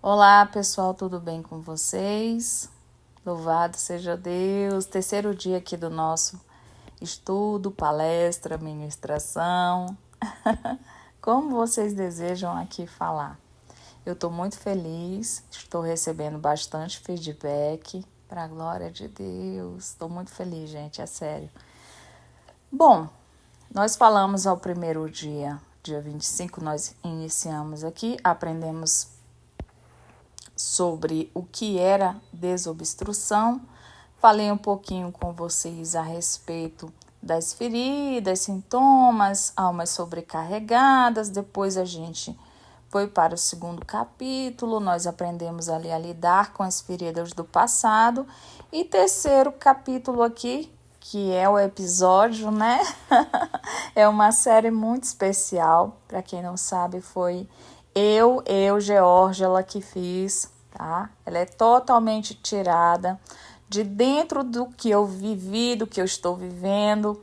Olá, pessoal, tudo bem com vocês? Louvado seja Deus. Terceiro dia aqui do nosso estudo, palestra, ministração. Como vocês desejam aqui falar? Eu estou muito feliz, estou recebendo bastante feedback, para a glória de Deus. Estou muito feliz, gente, é sério. Bom, nós falamos ao primeiro dia 25, nós iniciamos aqui, aprendemos sobre o que era desobstrução. Falei um pouquinho com vocês a respeito das feridas, sintomas, almas sobrecarregadas. Depois a gente foi para o segundo capítulo, nós aprendemos ali a lidar com as feridas do passado. E terceiro capítulo aqui, que é o episódio, né? É uma série muito especial. Para quem não sabe, foi Geórgia, que fiz, tá? Ela é totalmente tirada de dentro do que eu vivi, do que eu estou vivendo,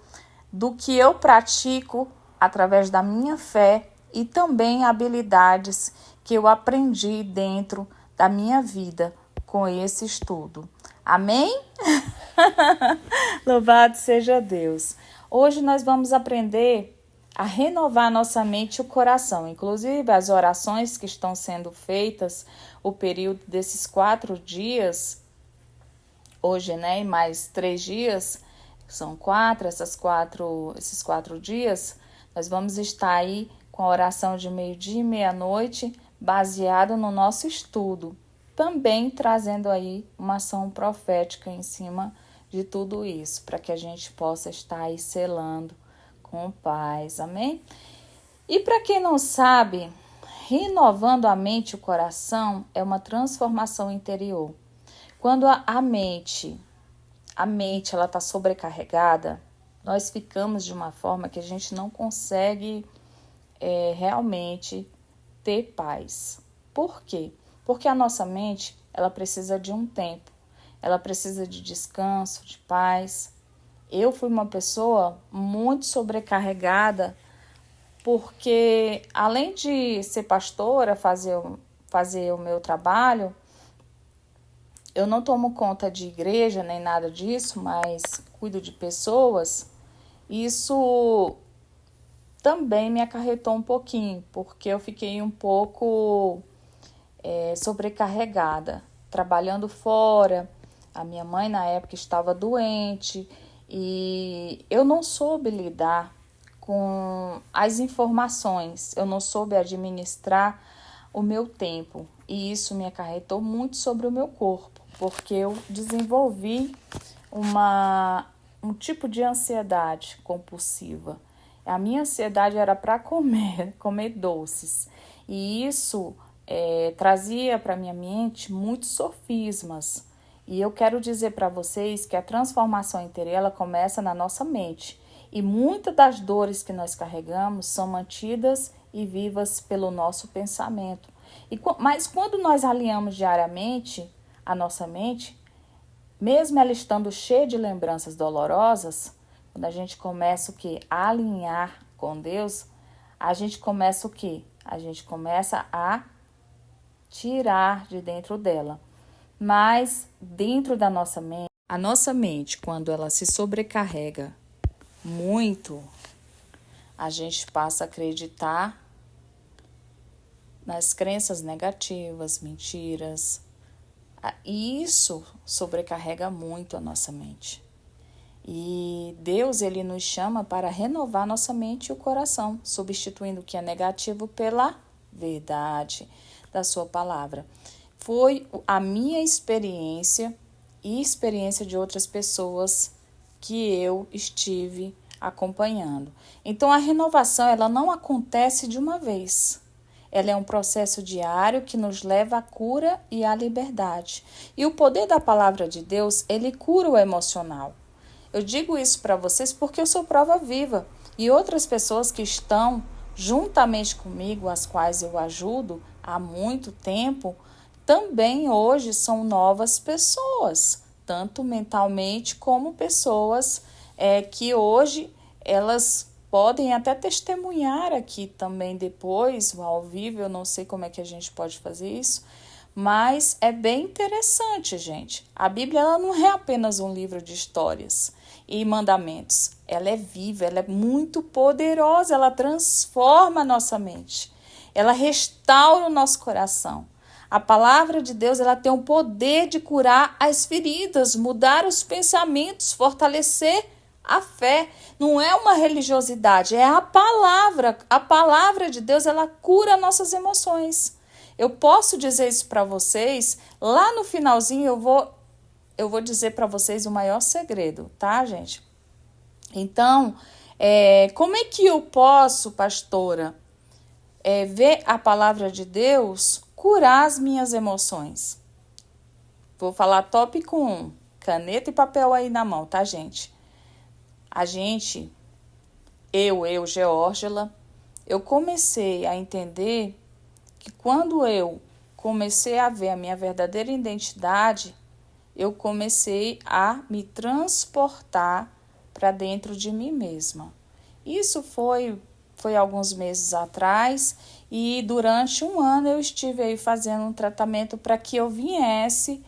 do que eu pratico através da minha fé e também habilidades que eu aprendi dentro da minha vida com esse estudo. Amém? Louvado seja Deus. Hoje nós vamos aprender a renovar nossa mente e o coração. Inclusive, as orações que estão sendo feitas, o período desses 4 dias, hoje, né, e mais 3 dias, são 4, esses 4 dias, nós vamos estar aí com a oração de meio-dia e meia-noite, baseado no nosso estudo. Também trazendo aí uma ação profética em cima de tudo isso, para que a gente possa estar aí selando com paz, amém? E para quem não sabe, renovando a mente e o coração é uma transformação interior. Quando a mente ela está sobrecarregada, nós ficamos de uma forma que a gente não consegue realmente ter paz. Por quê? Porque a nossa mente, ela precisa de um tempo, ela precisa de descanso, de paz. Eu fui uma pessoa muito sobrecarregada, porque além de ser pastora, fazer o meu trabalho, eu não tomo conta de igreja nem nada disso, mas cuido de pessoas. Isso também me acarretou um pouquinho, porque eu fiquei um pouco sobrecarregada, trabalhando fora. A minha mãe na época estava doente e eu não soube lidar com as informações, eu não soube administrar o meu tempo e isso me acarretou muito sobre o meu corpo, porque eu desenvolvi um tipo de ansiedade compulsiva. A minha ansiedade era para comer doces, e isso trazia para minha mente muitos sofismas. E eu quero dizer para vocês que a transformação interior ela começa na nossa mente. E muitas das dores que nós carregamos são mantidas e vivas pelo nosso pensamento. Mas quando nós alinhamos diariamente a nossa mente, mesmo ela estando cheia de lembranças dolorosas, quando a gente começa o quê? A alinhar com Deus, a gente começa o quê? A gente começa a tirar de dentro dela. Mas dentro da nossa mente, a nossa mente, quando ela se sobrecarrega muito, a gente passa a acreditar nas crenças negativas, mentiras. E isso sobrecarrega muito a nossa mente. E Deus, ele nos chama para renovar nossa mente e o coração, substituindo o que é negativo pela verdade da sua palavra. Foi a minha experiência e experiência de outras pessoas que eu estive acompanhando. Então, a renovação, ela não acontece de uma vez. Ela é um processo diário que nos leva à cura e à liberdade. E o poder da palavra de Deus, ele cura o emocional. Eu digo isso para vocês porque eu sou prova viva. E outras pessoas que estão juntamente comigo, as quais eu ajudo há muito tempo, também hoje são novas pessoas, tanto mentalmente como pessoas que hoje elas podem até testemunhar aqui também depois, ao vivo, eu não sei como é que a gente pode fazer isso, Mas é bem interessante, gente. A Bíblia ela não é apenas um livro de histórias e mandamentos. Ela é viva, ela é muito poderosa, ela transforma a nossa mente. Ela restaura o nosso coração. A palavra de Deus ela tem o poder de curar as feridas, mudar os pensamentos, fortalecer a fé. Não é uma religiosidade, é a palavra. A palavra de Deus ela cura nossas emoções. Eu posso dizer isso para vocês. Lá no finalzinho eu vou dizer para vocês o maior segredo, tá, gente? Então, como é que eu posso, pastora, ver a palavra de Deus curar as minhas emoções? Vou falar tópico 1. Caneta e papel aí na mão, tá, gente? Geórgela, eu comecei a entender que quando eu comecei a ver a minha verdadeira identidade, eu comecei a me transportar para dentro de mim mesma. Isso foi alguns meses atrás e durante um ano eu estive aí fazendo um tratamento para que eu viesse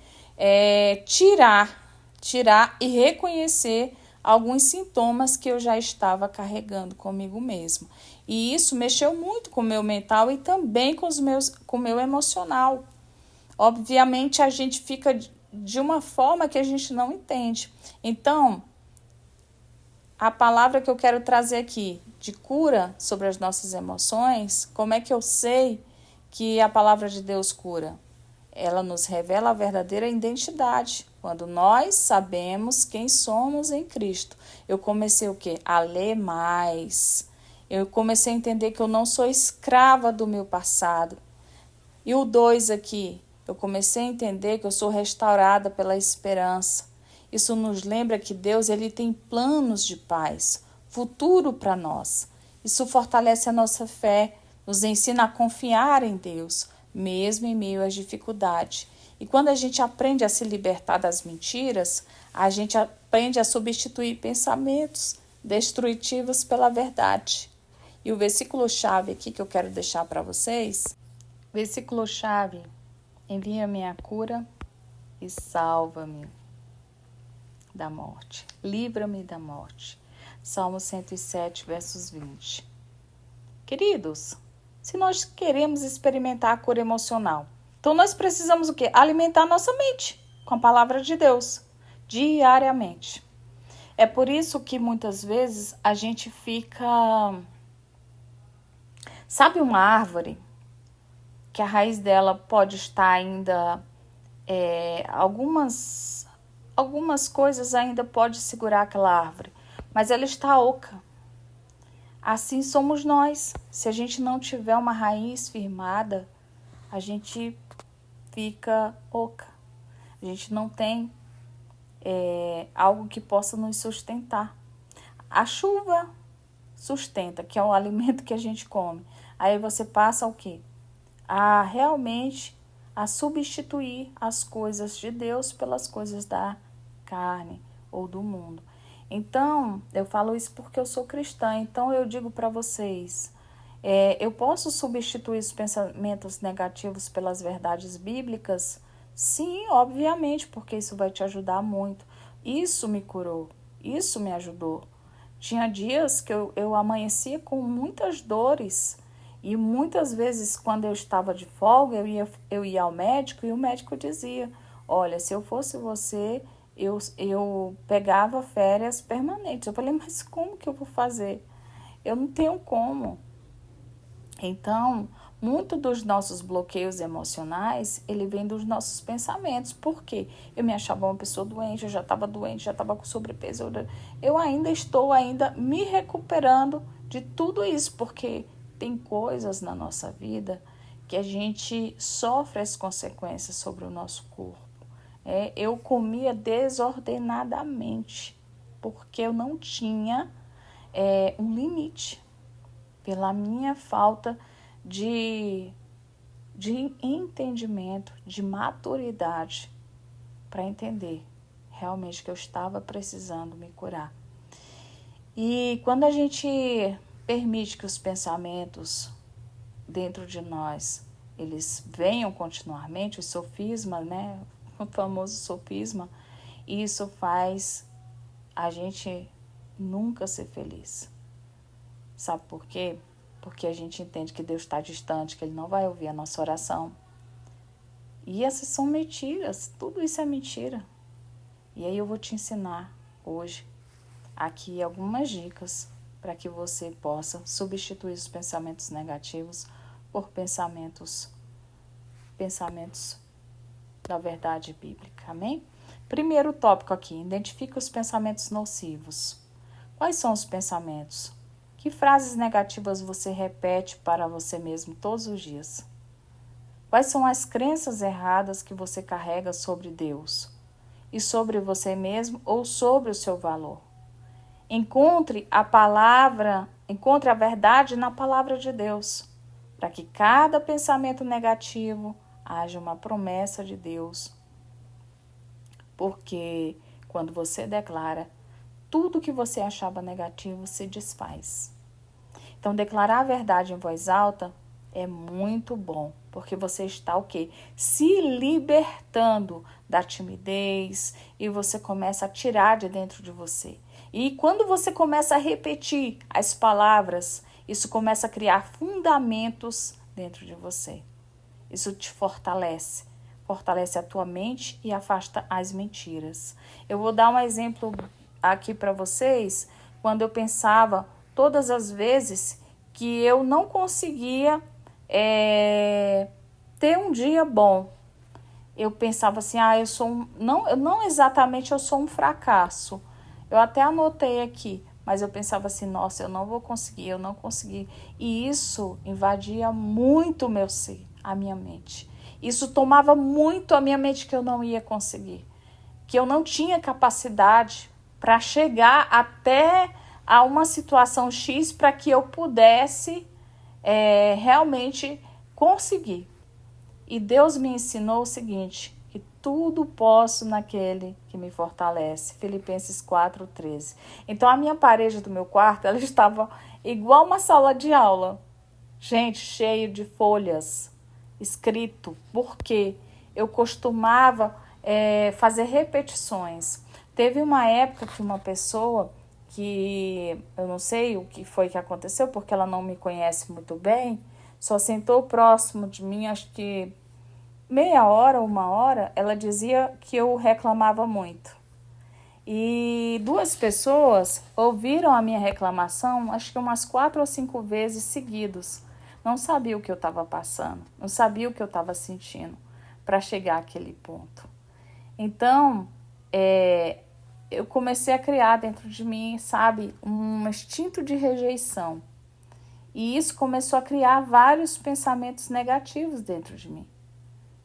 tirar e reconhecer alguns sintomas que eu já estava carregando comigo mesmo. E isso mexeu muito com o meu mental e também com o meu emocional. Obviamente, a gente fica de uma forma que a gente não entende. Então, a palavra que eu quero trazer aqui de cura sobre as nossas emoções, como é que eu sei que a palavra de Deus cura? Ela nos revela a verdadeira identidade. Quando nós sabemos quem somos em Cristo. Eu comecei o quê? A ler mais. Eu comecei a entender que eu não sou escrava do meu passado. E o 2 aqui, eu comecei a entender que eu sou restaurada pela esperança. Isso nos lembra que Deus ele tem planos de paz, futuro para nós. Isso fortalece a nossa fé, nos ensina a confiar em Deus, mesmo em meio às dificuldades. E quando a gente aprende a se libertar das mentiras, a gente aprende a substituir pensamentos destrutivos pela verdade. E o versículo-chave aqui que eu quero deixar para vocês, versículo-chave, envia-me a cura e salva-me da morte. Livra-me da morte. Salmo 107, versos 20. Queridos, se nós queremos experimentar a cura emocional, então nós precisamos o quê? Alimentar nossa mente com a palavra de Deus, diariamente. É por isso que muitas vezes a gente fica... Sabe uma árvore que a raiz dela pode estar ainda... algumas coisas ainda pode segurar aquela árvore, mas ela está oca. Assim somos nós. Se a gente não tiver uma raiz firmada, a gente fica oca. A gente não tem algo que possa nos sustentar. A chuva sustenta, que é o alimento que a gente come. Aí você passa o quê? Realmente a substituir as coisas de Deus pelas coisas da carne ou do mundo. Então, eu falo isso porque eu sou cristã. Então, eu digo para vocês, eu posso substituir os pensamentos negativos pelas verdades bíblicas? Sim, obviamente, porque isso vai te ajudar muito. Isso me curou, isso me ajudou. Tinha dias que eu amanhecia com muitas dores e muitas vezes quando eu estava de folga eu ia ao médico e o médico dizia, olha, se eu fosse você, eu pegava férias permanentes. Eu falei, mas como que eu vou fazer? Eu não tenho como. Então, muito dos nossos bloqueios emocionais, ele vem dos nossos pensamentos. Por quê? Eu me achava uma pessoa doente, eu já estava doente, já estava com sobrepeso. Eu ainda estou me recuperando de tudo isso, porque tem coisas na nossa vida que a gente sofre as consequências sobre o nosso corpo. Eu comia desordenadamente, porque eu não tinha um limite, pela minha falta de entendimento, de maturidade, para entender realmente que eu estava precisando me curar. E quando a gente permite que os pensamentos dentro de nós, eles venham continuamente, o sofisma, né? O famoso sofisma, e isso faz a gente nunca ser feliz. Sabe por quê? Porque a gente entende que Deus está distante, que Ele não vai ouvir a nossa oração. E essas são mentiras, tudo isso é mentira. E aí eu vou te ensinar hoje aqui algumas dicas para que você possa substituir os pensamentos negativos por pensamentos da verdade bíblica, amém? Primeiro tópico aqui, identifique os pensamentos nocivos. Quais são os pensamentos? Que frases negativas você repete para você mesmo todos os dias? Quais são as crenças erradas que você carrega sobre Deus e sobre você mesmo ou sobre o seu valor? Encontre a verdade na palavra de Deus, para que cada pensamento negativo haja uma promessa de Deus. Porque quando você declara, tudo que você achava negativo se desfaz. Então, declarar a verdade em voz alta é muito bom, porque você está o quê? Se libertando da timidez e você começa a tirar de dentro de você. E quando você começa a repetir as palavras, isso começa a criar fundamentos dentro de você. Isso te fortalece a tua mente e afasta as mentiras. Eu vou dar um exemplo aqui para vocês, quando eu pensava todas as vezes que eu não conseguia ter um dia bom. Eu pensava assim, não exatamente eu sou um fracasso. Eu até anotei aqui, mas eu pensava assim, nossa, eu não vou conseguir, eu não consegui. E isso invadia muito o meu ser, a minha mente. Isso tomava muito a minha mente que eu não ia conseguir, que eu não tinha capacidade para chegar até a uma situação X para que eu pudesse realmente conseguir. E Deus me ensinou o seguinte, que tudo posso naquele que me fortalece. Filipenses 4:13. Então a minha parede do meu quarto, ela estava igual uma sala de aula. Gente, cheio de folhas, escrito, porque eu costumava fazer repetições. Teve uma época que uma pessoa que eu não sei o que foi que aconteceu, porque ela não me conhece muito bem, só sentou próximo de mim, acho que meia hora, uma hora, ela dizia que eu reclamava muito. E 2 pessoas ouviram a minha reclamação, acho que umas 4 ou 5 vezes seguidos. Não sabia o que eu estava passando, não sabia o que eu estava sentindo para chegar àquele ponto. Então, eu comecei a criar dentro de mim, sabe, um instinto de rejeição. E isso começou a criar vários pensamentos negativos dentro de mim.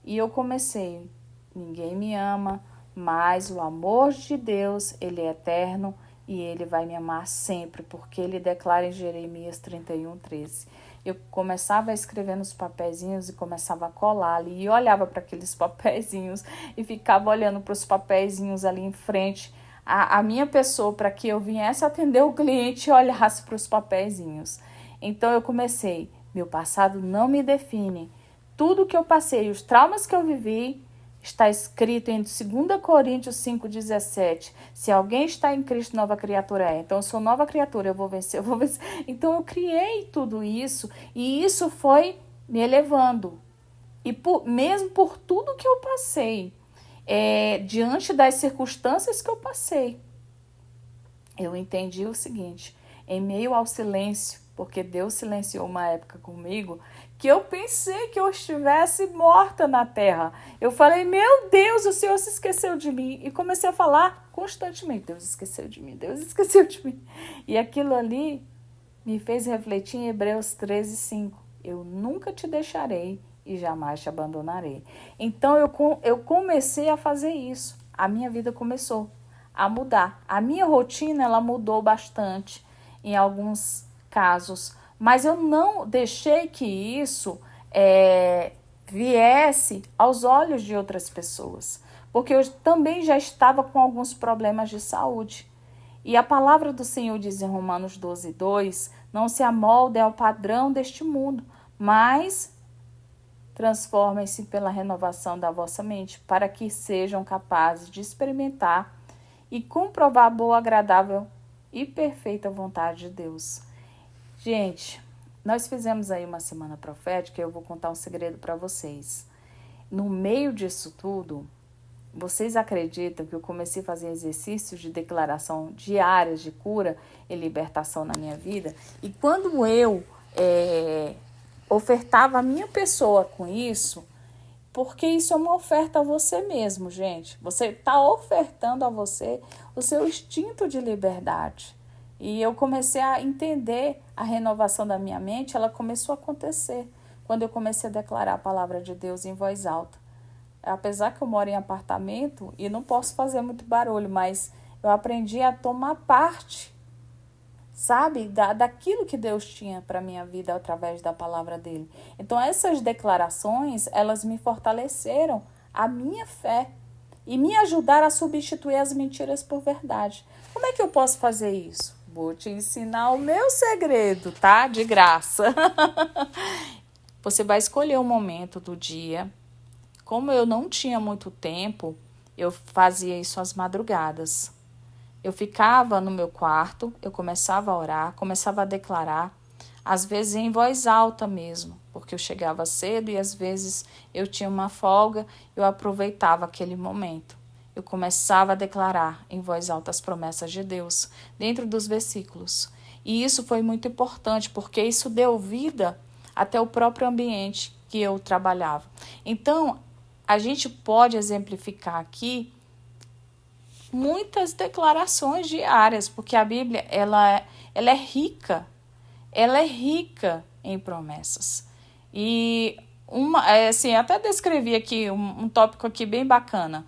E eu comecei, ninguém me ama, mas o amor de Deus, ele é eterno e ele vai me amar sempre, porque ele declara em Jeremias 31:13. Eu começava a escrever nos papeizinhos e começava a colar ali, e eu olhava para aqueles papeizinhos e ficava olhando para os papeizinhos ali em frente a minha pessoa, para que eu viesse atender o cliente e olhasse para os papeizinhos. Então eu comecei, meu passado não me define. Tudo que eu passei, os traumas que eu vivi, está escrito em 2 Coríntios 5:17. Se alguém está em Cristo, nova criatura é. Então eu sou nova criatura, eu vou vencer. Então eu criei tudo isso e isso foi me elevando. E mesmo por tudo que eu passei, diante das circunstâncias que eu passei, eu entendi o seguinte, em meio ao silêncio, porque Deus silenciou uma época comigo, que eu pensei que eu estivesse morta na terra. Eu falei, meu Deus, o Senhor se esqueceu de mim. E comecei a falar constantemente, Deus esqueceu de mim, Deus esqueceu de mim. E aquilo ali me fez refletir em Hebreus 13:5. Eu nunca te deixarei e jamais te abandonarei. Então eu comecei a fazer isso. A minha vida começou a mudar. A minha rotina, ela mudou bastante em alguns casos, mas eu não deixei que isso viesse aos olhos de outras pessoas, porque eu também já estava com alguns problemas de saúde. E a palavra do Senhor diz em Romanos 12:2, não se amoldem ao padrão deste mundo, mas Transformem-se pela renovação da vossa mente, para que sejam capazes de experimentar e comprovar a boa, agradável e perfeita vontade de Deus. Gente, nós fizemos aí uma semana profética e eu vou contar um segredo para vocês. No meio disso tudo, vocês acreditam que eu comecei a fazer exercícios de declaração diárias de cura e libertação na minha vida? E quando eu ofertava a minha pessoa com isso, porque isso é uma oferta a você mesmo, gente. Você está ofertando a você o seu instinto de liberdade. E eu comecei a entender a renovação da minha mente, ela começou a acontecer quando eu comecei a declarar a palavra de Deus em voz alta. Apesar que eu moro em apartamento e não posso fazer muito barulho, mas eu aprendi a tomar parte, sabe, daquilo que Deus tinha para a minha vida através da palavra dele. Então essas declarações, elas me fortaleceram a minha fé e me ajudaram a substituir as mentiras por verdade. Como é que eu posso fazer isso? Vou te ensinar o meu segredo, tá? De graça. Você vai escolher um momento do dia. Como eu não tinha muito tempo, eu fazia isso às madrugadas. Eu ficava no meu quarto, eu começava a orar, começava a declarar, às vezes em voz alta mesmo, porque eu chegava cedo e às vezes eu tinha uma folga, eu aproveitava aquele momento. Eu começava a declarar em voz alta as promessas de Deus, dentro dos versículos. E isso foi muito importante, porque isso deu vida até o próprio ambiente que eu trabalhava. Então, a gente pode exemplificar aqui muitas declarações diárias, porque a Bíblia ela é rica em promessas. E assim, até descrevi aqui um tópico aqui bem bacana.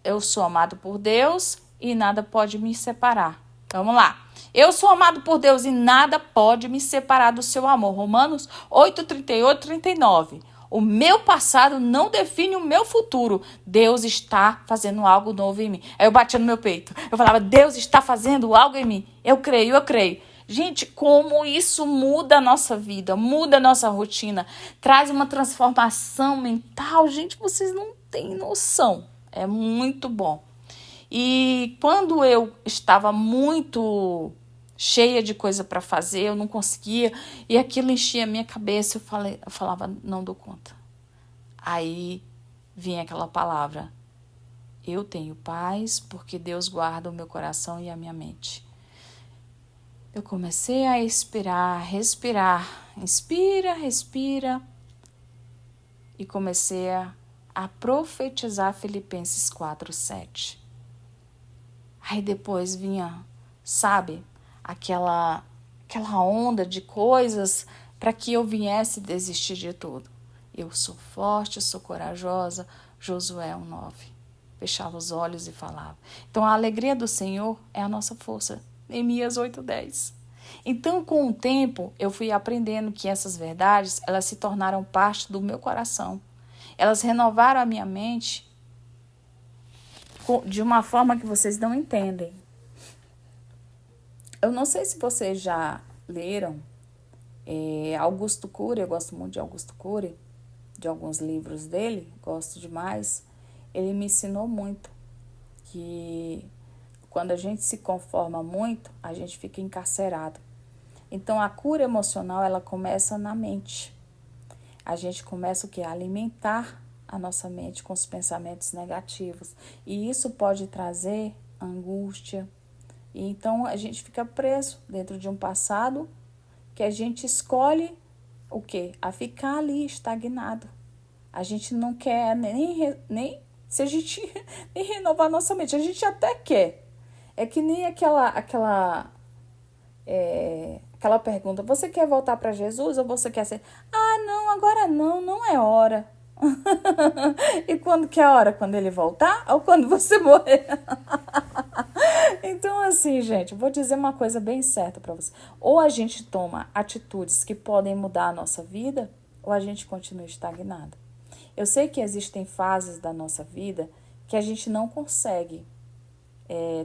Eu sou amado por Deus e nada pode me separar. Vamos lá. Eu sou amado por Deus e nada pode me separar do seu amor. Romanos 8, 38, 39. O meu passado não define o meu futuro. Deus está fazendo algo novo em mim. Aí eu batia no meu peito. Eu falava, Deus está fazendo algo em mim. Eu creio, eu creio. Gente, como isso muda a nossa vida, muda a nossa rotina, traz uma transformação mental. Gente, vocês não têm noção. É muito bom. E quando eu estava muito cheia de coisa para fazer, eu não conseguia, e aquilo enchia a minha cabeça, eu falava, não dou conta. Aí vinha aquela palavra, eu tenho paz porque Deus guarda o meu coração e a minha mente. Eu comecei a respirar, inspira, respira, e comecei a profetizar Filipenses 4:7. Aí depois vinha, sabe, aquela onda de coisas para que eu viesse desistir de tudo. Eu sou forte, sou corajosa. Josué 1:9. Fechava os olhos e falava. Então, a alegria do Senhor é a nossa força. Neemias 8:10. Então, com o tempo, eu fui aprendendo que essas verdades, elas se tornaram parte do meu coração. Elas renovaram a minha mente de uma forma que vocês não entendem. Eu não sei se vocês já leram Augusto Cury, eu gosto muito de Augusto Cury, de alguns livros dele, gosto demais. Ele me ensinou muito que quando a gente se conforma muito, a gente fica encarcerado. Então, a cura emocional, ela começa na mente. A gente começa o quê? A alimentar a nossa mente com os pensamentos negativos. E isso pode trazer angústia. E então, a gente fica preso dentro de um passado que a gente escolhe o quê? A ficar ali estagnado. A gente não quer nem se a gente nem renovar a nossa mente. A gente até quer. É que nem aquela pergunta, você quer voltar para Jesus ou você quer ser... Ah, não, agora não é hora. E quando que é a hora? Quando ele voltar ou quando você morrer? Então, assim, gente, vou dizer uma coisa bem certa para você. Ou a gente toma atitudes que podem mudar a nossa vida, ou a gente continua estagnado. Eu sei que existem fases da nossa vida que a gente não consegue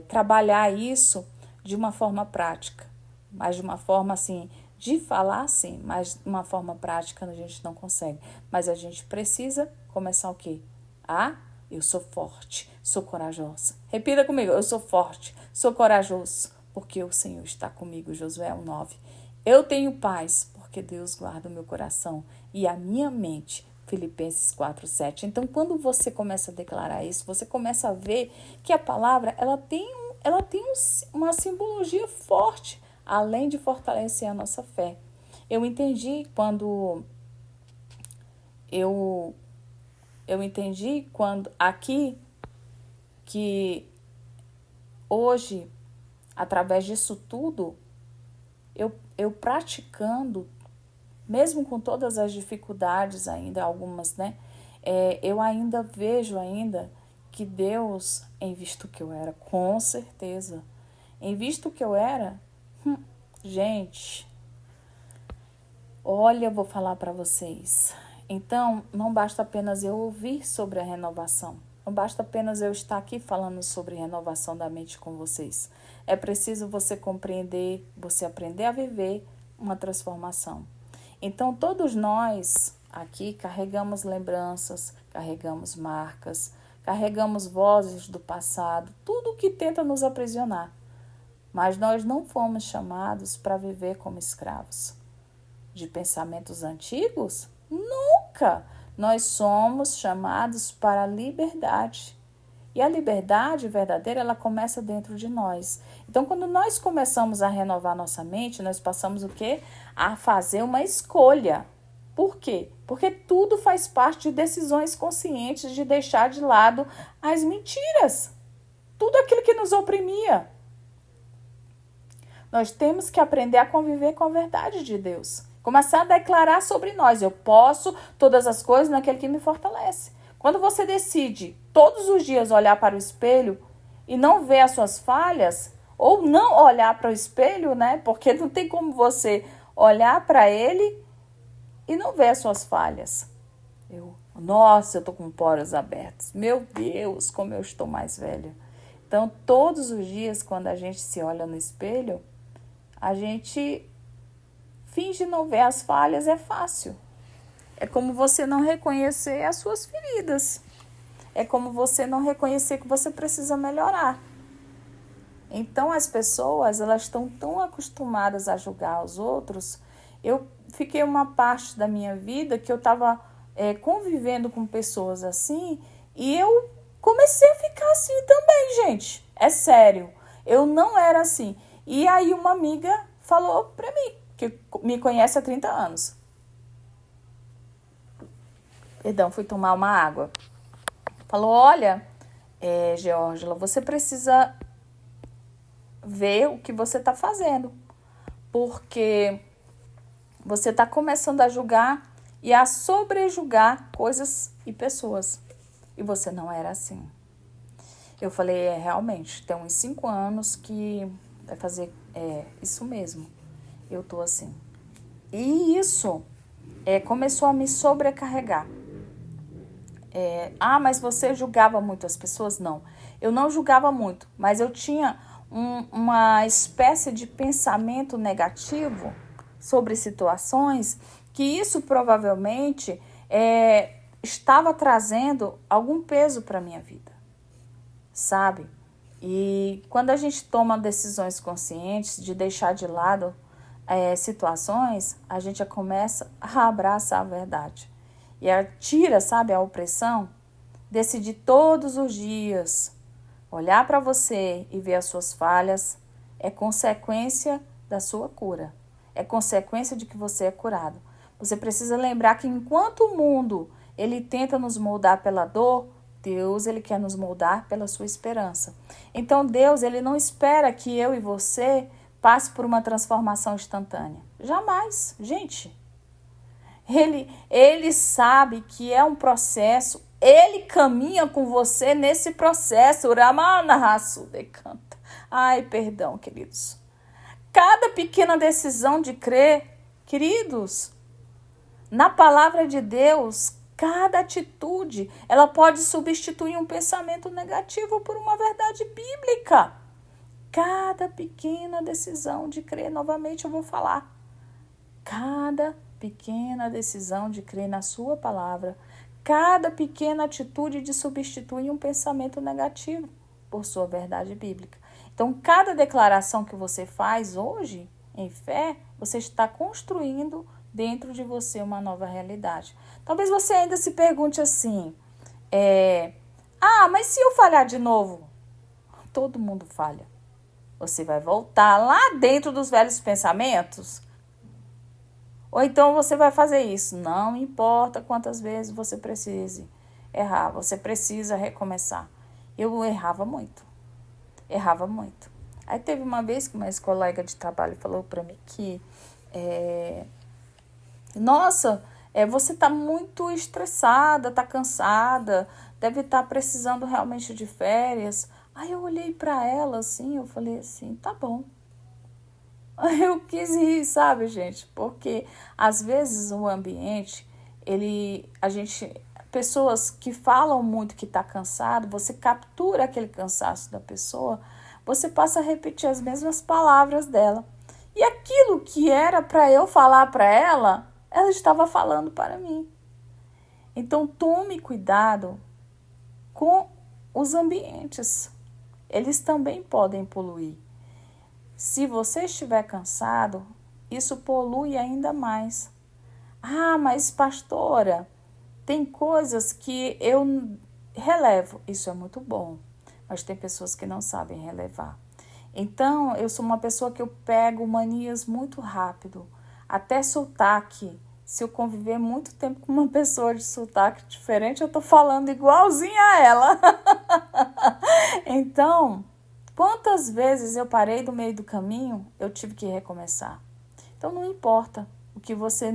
trabalhar isso de uma forma prática, mas de uma forma, assim, De falar, sim, mas de uma forma prática a gente não consegue. Mas a gente precisa começar o quê? Eu sou forte, sou corajosa. Repita comigo, eu sou forte, sou corajoso, porque o Senhor está comigo, Josué 1:9. Eu tenho paz, porque Deus guarda o meu coração e a minha mente, Filipenses 4:7. Então, quando você começa a declarar isso, você começa a ver que a palavra ela tem uma simbologia forte, além de fortalecer a nossa fé. Eu entendi quando aqui que hoje, através disso tudo, eu praticando, mesmo com todas as dificuldades ainda, algumas, né? Eu ainda vejo ainda que Deus, em visto que eu era, com certeza, em visto que eu era, gente, olha, eu vou falar para vocês. Então, não basta apenas eu ouvir sobre a renovação. Não basta apenas eu estar aqui falando sobre renovação da mente com vocês. É preciso você compreender, você aprender a viver uma transformação. Então, todos nós aqui carregamos lembranças, carregamos marcas, carregamos vozes do passado, tudo que tenta nos aprisionar. Mas nós não fomos chamados para viver como escravos de pensamentos antigos? Nunca! Nós somos chamados para a liberdade. E a liberdade verdadeira, ela começa dentro de nós. Então, quando nós começamos a renovar nossa mente, nós passamos o quê? A fazer uma escolha. Por quê? Porque tudo faz parte de decisões conscientes de deixar de lado as mentiras. Tudo aquilo que nos oprimia. Nós temos que aprender a conviver com a verdade de Deus. Começar a declarar sobre nós. Eu posso todas as coisas naquele que me fortalece. Quando você decide todos os dias olhar para o espelho e não ver as suas falhas, ou não olhar para o espelho, né? Porque não tem como você olhar para ele e não ver as suas falhas. Nossa, eu tô com poros abertos. Meu Deus, como eu estou mais velha. Então, todos os dias, quando a gente se olha no espelho, a gente finge não ver as falhas, é fácil. É como você não reconhecer as suas feridas. É como você não reconhecer que você precisa melhorar. Então, as pessoas, elas estão tão acostumadas a julgar os outros. Eu fiquei uma parte da minha vida que eu estava convivendo com pessoas assim e eu comecei a ficar assim também, gente. É sério. Eu não era assim. E aí uma amiga falou pra mim, que me conhece há 30 anos. Perdão, fui tomar uma água. Falou, olha, Geórgila, você precisa ver o que você está fazendo. Porque você está começando a julgar e a sobrejulgar coisas e pessoas. E você não era assim. Eu falei, realmente, tem uns 5 anos que vai fazer isso mesmo. Eu tô assim. E isso começou a me sobrecarregar. Mas você julgava muito as pessoas? Não. Eu não julgava muito, mas eu tinha uma espécie de pensamento negativo sobre situações que isso provavelmente estava trazendo algum peso para a minha vida, sabe? E quando a gente toma decisões conscientes de deixar de lado situações, a gente já começa a abraçar a verdade. E tira, sabe, a opressão. Decidir todos os dias, olhar para você e ver as suas falhas, é consequência da sua cura. É consequência de que você é curado. Você precisa lembrar que enquanto o mundo ele tenta nos moldar pela dor, Deus ele quer nos moldar pela sua esperança. Então Deus ele não espera que eu e você passe por uma transformação instantânea. Jamais, gente. Ele sabe que é um processo. Ele caminha com você nesse processo. Decanta. Ai, perdão, queridos. Cada pequena decisão de crer, queridos, na palavra de Deus, cada atitude, ela pode substituir um pensamento negativo por uma verdade bíblica. Cada pequena decisão de crer, novamente eu vou falar. Cada pequena decisão de crer na sua palavra, cada pequena atitude de substituir um pensamento negativo por sua verdade bíblica. Então, cada declaração que você faz hoje, em fé, você está construindo dentro de você uma nova realidade. Talvez você ainda se pergunte assim, mas se eu falhar de novo? Todo mundo falha. Você vai voltar lá dentro dos velhos pensamentos? Ou então você vai fazer isso? Não importa quantas vezes você precise errar, você precisa recomeçar. Eu errava muito. Aí teve uma vez que uma ex-colega de trabalho falou para mim que você está muito estressada, está cansada, deve estar precisando realmente de férias. Aí eu olhei para ela assim, eu falei assim, tá bom. Eu quis rir, sabe, gente? Porque às vezes o ambiente, pessoas que falam muito que está cansado, você captura aquele cansaço da pessoa, você passa a repetir as mesmas palavras dela. E aquilo que era para eu falar para ela, ela estava falando para mim. Então tome cuidado com os ambientes. Eles também podem poluir. Se você estiver cansado, isso polui ainda mais. Mas pastora, tem coisas que eu relevo. Isso é muito bom, mas tem pessoas que não sabem relevar. Então, eu sou uma pessoa que eu pego manias muito rápido. Até sotaque. Se eu conviver muito tempo com uma pessoa de sotaque diferente, eu tô falando igualzinha a ela. Então, quantas vezes eu parei no meio do caminho, eu tive que recomeçar. Então, não importa o que você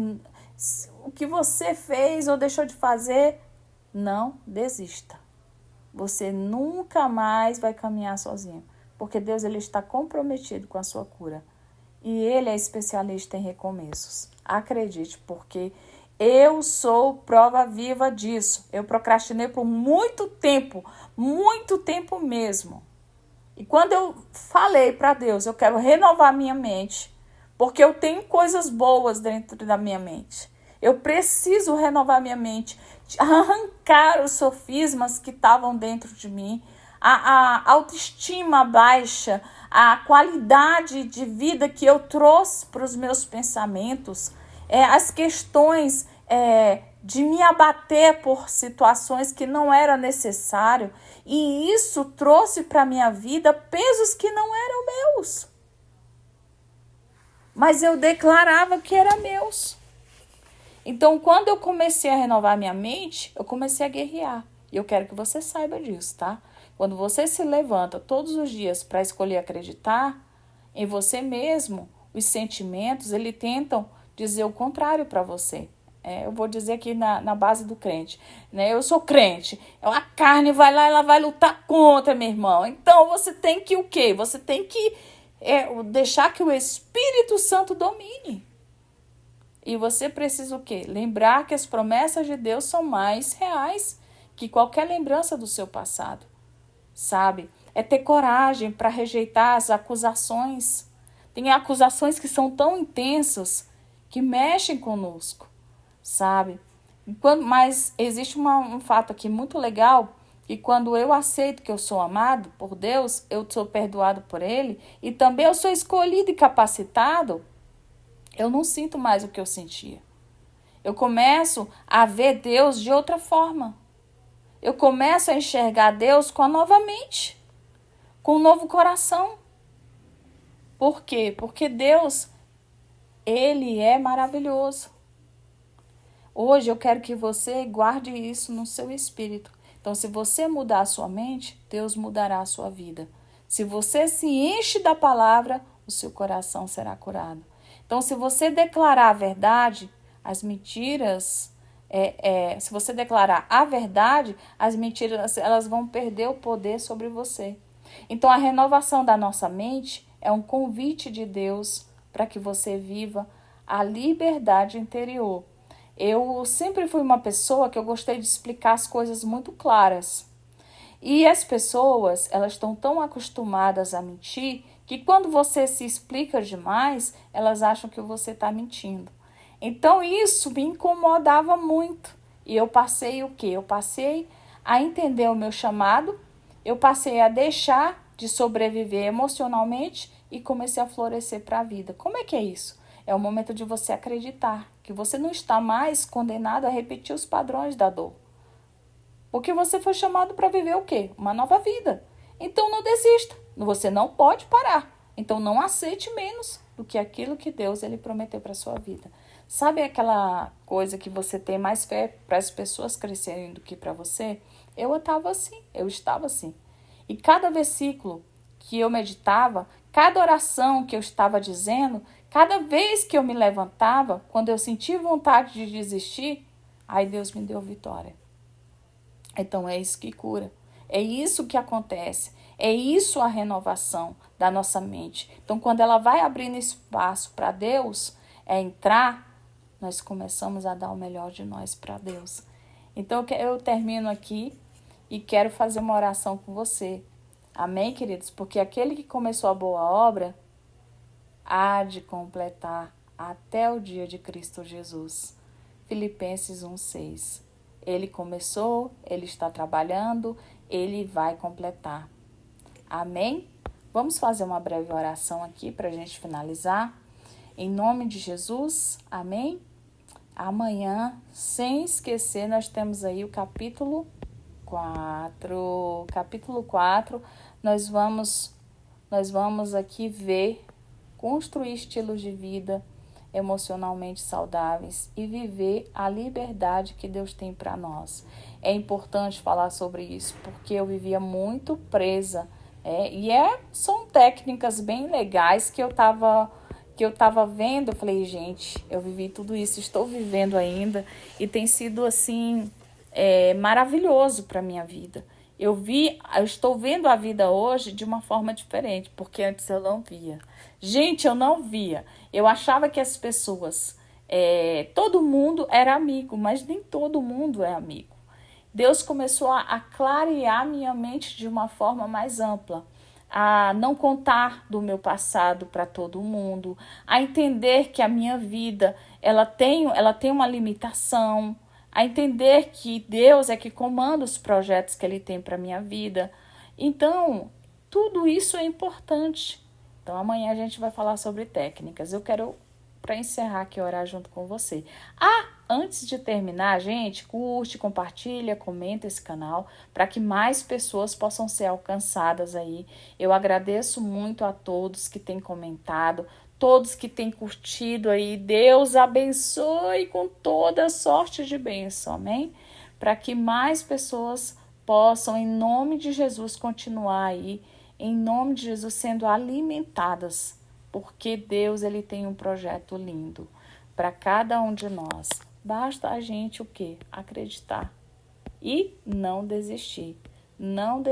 fez ou deixou de fazer, não desista. Você nunca mais vai caminhar sozinho, porque Deus ele está comprometido com a sua cura. E Ele é especialista em recomeços. Acredite, porque eu sou prova viva disso. Eu procrastinei por muito tempo mesmo. E quando eu falei para Deus, eu quero renovar minha mente, porque eu tenho coisas boas dentro da minha mente. Eu preciso renovar minha mente, arrancar os sofismas que estavam dentro de mim, a autoestima baixa, a qualidade de vida que eu trouxe para os meus pensamentos, as questões de me abater por situações que não era necessário. E isso trouxe para a minha vida pesos que não eram meus. Mas eu declarava que eram meus. Então, quando eu comecei a renovar minha mente, eu comecei a guerrear. E eu quero que você saiba disso, tá? Quando você se levanta todos os dias para escolher acreditar em você mesmo, os sentimentos, eles tentam dizer o contrário para você. Eu vou dizer aqui na base do crente, né? Eu sou crente, a carne vai lá, ela vai lutar contra, meu irmão. Então, você tem que o quê? Você tem que deixar que o Espírito Santo domine. E você precisa o quê? Lembrar que as promessas de Deus são mais reais que qualquer lembrança do seu passado, sabe? É ter coragem para rejeitar as acusações. Tem acusações que são tão intensas que mexem conosco, sabe? Mas existe um fato aqui muito legal, que quando eu aceito que eu sou amado por Deus, eu sou perdoado por Ele, e também eu sou escolhido e capacitado, eu não sinto mais o que eu sentia. Eu começo a ver Deus de outra forma. Eu começo a enxergar Deus com a nova mente, com um novo coração. Por quê? Porque Deus, Ele é maravilhoso. Hoje eu quero que você guarde isso no seu espírito. Então, se você mudar a sua mente, Deus mudará a sua vida. Se você se enche da palavra, o seu coração será curado. Então, se você declarar a verdade, as mentiras, se você declarar a verdade, as mentiras elas vão perder o poder sobre você. Então, a renovação da nossa mente é um convite de Deus para que você viva a liberdade interior. Eu sempre fui uma pessoa que eu gostei de explicar as coisas muito claras. E as pessoas, elas estão tão acostumadas a mentir que quando você se explica demais, elas acham que você está mentindo. Então isso me incomodava muito. E eu passei o quê? Eu passei a entender o meu chamado, eu passei a deixar de sobreviver emocionalmente e comecei a florescer para a vida. Como é que é isso? É o momento de você acreditar que você não está mais condenado a repetir os padrões da dor. Porque você foi chamado para viver o quê? Uma nova vida. Então não desista. Você não pode parar. Então não aceite menos do que aquilo que Deus ele prometeu para a sua vida. Sabe aquela coisa que você tem mais fé para as pessoas crescerem do que para você? Eu estava assim. E cada versículo que eu meditava, cada oração que eu estava dizendo, cada vez que eu me levantava, quando eu senti vontade de desistir, aí Deus me deu vitória. Então é isso que cura, é isso que acontece, é isso a renovação da nossa mente. Então quando ela vai abrindo espaço para Deus, entrar, nós começamos a dar o melhor de nós para Deus. Então eu termino aqui e quero fazer uma oração com você. Amém, queridos? Porque aquele que começou a boa obra há de completar até o dia de Cristo Jesus. Filipenses 1:6. Ele começou, ele está trabalhando, ele vai completar. Amém? Vamos fazer uma breve oração aqui para a gente finalizar. Em nome de Jesus, amém? Amanhã, sem esquecer, nós temos aí o capítulo 4. Capítulo 4, nós vamos aqui ver, construir estilos de vida emocionalmente saudáveis e viver a liberdade que Deus tem para nós. É importante falar sobre isso, porque eu vivia muito presa, são técnicas bem legais que eu estava vendo. Eu falei, gente, eu vivi tudo isso, estou vivendo ainda e tem sido assim maravilhoso para a minha vida. Eu estou vendo a vida hoje de uma forma diferente, porque antes eu não via. Gente, eu não via. Eu achava que as pessoas, todo mundo era amigo, mas nem todo mundo é amigo. Deus começou a clarear minha mente de uma forma mais ampla, a não contar do meu passado para todo mundo, a entender que a minha vida ela tem uma limitação, a entender que Deus é que comanda os projetos que Ele tem para a minha vida. Então, tudo isso é importante. Então, amanhã a gente vai falar sobre técnicas. Eu quero, para encerrar aqui, orar junto com você. Antes de terminar, gente, curte, compartilha, comenta esse canal para que mais pessoas possam ser alcançadas aí. Eu agradeço muito a todos que têm comentado, todos que têm curtido aí. Deus abençoe com toda sorte de bênção, amém? Para que mais pessoas possam, em nome de Jesus, continuar aí, em nome de Jesus, sendo alimentadas, porque Deus ele tem um projeto lindo para cada um de nós. Basta a gente o quê? Acreditar e não desistir, não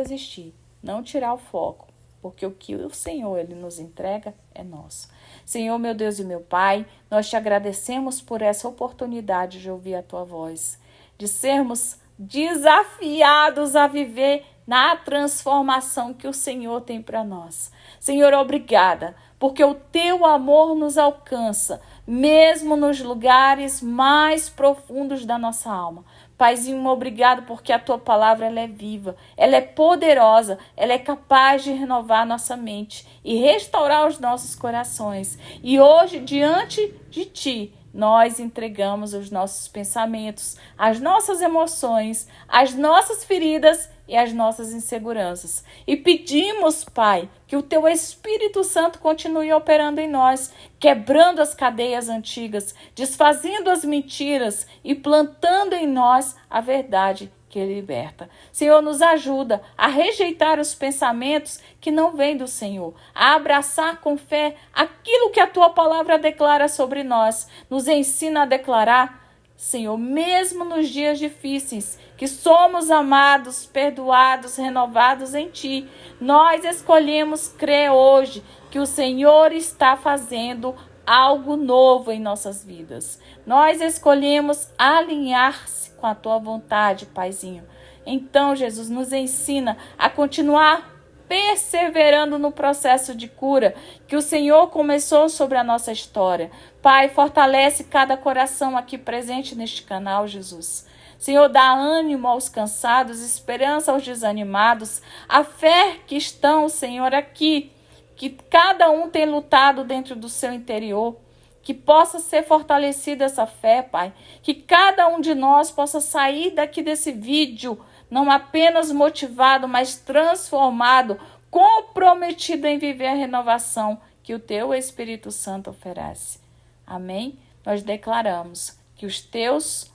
tirar o foco, porque o que o Senhor ele nos entrega é nosso. Senhor, meu Deus e meu Pai, nós te agradecemos por essa oportunidade de ouvir a tua voz, de sermos desafiados a viver na transformação que o Senhor tem para nós. Senhor, obrigada, porque o teu amor nos alcança, mesmo nos lugares mais profundos da nossa alma. Paizinho, obrigado porque a tua palavra ela é viva, ela é poderosa, ela é capaz de renovar a nossa mente e restaurar os nossos corações. E hoje, diante de ti, nós entregamos os nossos pensamentos, as nossas emoções, as nossas feridas e as nossas inseguranças. E pedimos, Pai, que o teu Espírito Santo continue operando em nós, quebrando as cadeias antigas, desfazendo as mentiras e plantando em nós a verdade que liberta. Senhor, nos ajuda a rejeitar os pensamentos que não vêm do Senhor, a abraçar com fé aquilo que a tua palavra declara sobre nós. Nos ensina a declarar, Senhor, mesmo nos dias difíceis, que somos amados, perdoados, renovados em Ti. Nós escolhemos crer hoje que o Senhor está fazendo algo novo em nossas vidas. Nós escolhemos alinhar-se com a Tua vontade, Paizinho. Então, Jesus, nos ensina a continuar perseverando no processo de cura que o Senhor começou sobre a nossa história. Pai, fortalece cada coração aqui presente neste canal, Jesus. Senhor, dá ânimo aos cansados, esperança aos desanimados, a fé que estão, Senhor, aqui, que cada um tem lutado dentro do seu interior. Que possa ser fortalecida essa fé, Pai. Que cada um de nós possa sair daqui desse vídeo não apenas motivado, mas transformado, comprometido em viver a renovação que o Teu Espírito Santo oferece. Amém? Nós declaramos que os teus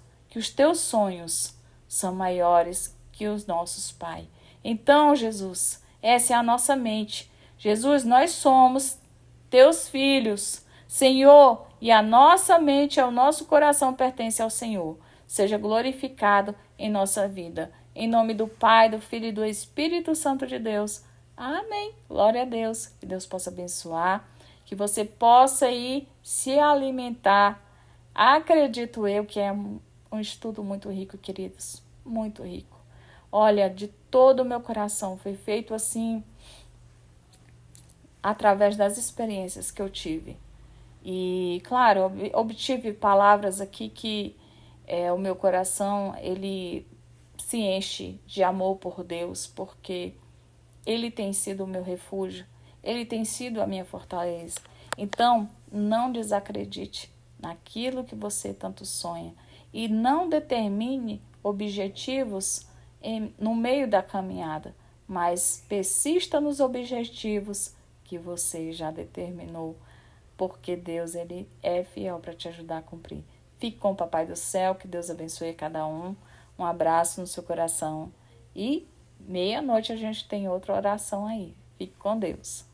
sonhos são maiores que os nossos, Pai. Então, Jesus, essa é a nossa mente. Jesus, nós somos Teus filhos, Senhor, e a nossa mente, o nosso coração pertence ao Senhor. Seja glorificado em nossa vida. Em nome do Pai, do Filho e do Espírito Santo de Deus. Amém. Glória a Deus. Que Deus possa abençoar. Que você possa ir se alimentar. Acredito eu que é um estudo muito rico, queridos. Muito rico. Olha, de todo o meu coração, foi feito assim, através das experiências que eu tive. E, claro, obtive palavras aqui que o meu coração, ele se enche de amor por Deus, porque Ele tem sido o meu refúgio, Ele tem sido a minha fortaleza. Então, não desacredite naquilo que você tanto sonha e não determine objetivos no meio da caminhada, mas persista nos objetivos que você já determinou, porque Deus, ele é fiel para te ajudar a cumprir. Fique com o Papai do Céu, que Deus abençoe cada um. Um abraço no seu coração. E meia-noite a gente tem outra oração aí. Fique com Deus.